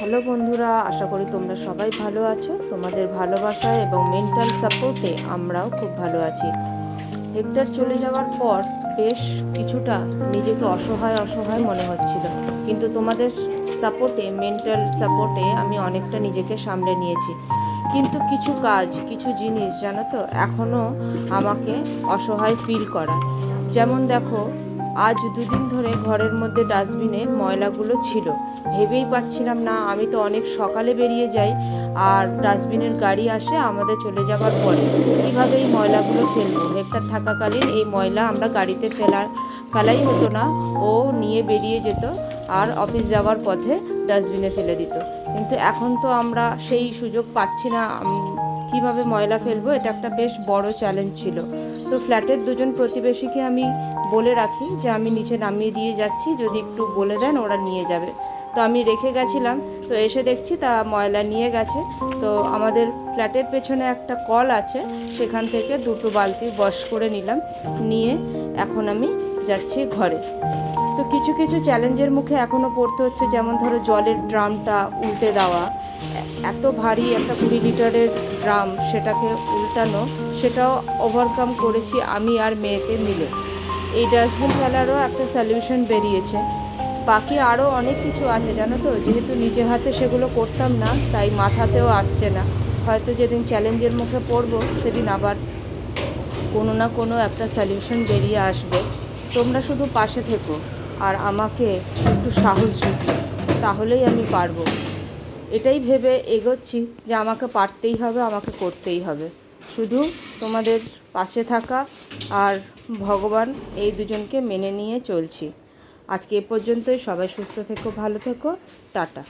Hello বন্ধুরা, আশা করি তোমরা সবাই ভালো আছো। তোমাদের ভালোবাসায় এবং মেন্টাল সাপোর্টে আমরাও খুব ভালো আছি। হেক্টর চলে যাওয়ার পর বেশ কিছুটা নিজেকে অসহায় অসহায় মনে হচ্ছিল, কিন্তু তোমাদের সাপোর্টে, মেন্টাল সাপোর্টে আমি অনেকটা নিজেকে সামলে নিয়েছি। কিন্তু কিছু কাজ, কিছু জিনিস জানো তো এখনও আমাকে অসহায় ফিল করা। যেমন দেখো, আজ দুদিন ধরে ঘরের মধ্যে ডাস্টবিনে ময়লাগুলো ছিল। ভেবেই পাচ্ছিলাম না, আমি তো অনেক সকালে বেরিয়ে যাই আর ডাস্টবিনের গাড়ি আসে আমাদের চলে যাবার পরে। কীভাবে এই ময়লাগুলো ফেলবো? হেক্টর থাকাকালীন এই ময়লা আমরা গাড়িতে ফেলাই হতো না, ও নিয়ে বেরিয়ে যেত আর অফিস যাওয়ার পথে ডাস্টবিনে ফেলে দিত। কিন্তু এখন তো আমরা সেই সুযোগ পাচ্ছি না। কিভাবে ময়লা ফেলবো, এটা একটা বেশ বড় চ্যালেঞ্জ ছিল। তো ফ্ল্যাটের দুজন প্রতিবেশীকে আমি বলে রাখি যে আমি নিচে নামিয়ে দিয়ে যাচ্ছি, যদি একটু বলে দেন ওরা নিয়ে যাবে। তো আমি রেখে গেছিলাম, তো এসে দেখছি তা ময়লা নিয়ে গেছে। তো আমাদের ফ্ল্যাটের পেছনে একটা কল আছে, সেখান থেকে দুটো বালতি ওয়াশ করে নিলাম, নিয়ে এখন আমি যাচ্ছি ঘরে। তো কিছু কিছু চ্যালেঞ্জের মুখে এখনও পড়তে হচ্ছে, যেমন ধরো জলের ড্রামটা উল্টে দেওয়া। এত ভারী একটা 20 লিটারের ড্রাম, সেটাকে উল্টানো, সেটাও ওভারকাম করেছি আমি আর মেয়েতে মিলে। এই ডাস্টবিন ফেলারও একটা সলিউশন বেরিয়েছে। বাকি আরও অনেক কিছু আছে জানো তো, যেহেতু নিজে হাতে সেগুলো করতাম না তাই মাথাতেও আসছে না। হয়তো যেদিন চ্যালেঞ্জের মুখে পড়বো সেদিন আবার কোনো না কোনো একটা সলিউশন বেরিয়ে আসবে। তোমরা শুধু পাশে থেকো আর আমাকে একটু সাহস জুগিও, তাহলেই আমি পারবো। এটাই ভেবে এগোচ্ছি যে আমাকে পারতেই হবে, আমাকে করতেই হবে। শুধু তোমাদের পাশে থাকা আর ভগবান, এই দুজনকে মেনে নিয়ে চলছি। আজকে এ পর্যন্তই। সবাই সুস্থ থেকো, ভালো থেকো, টাটা।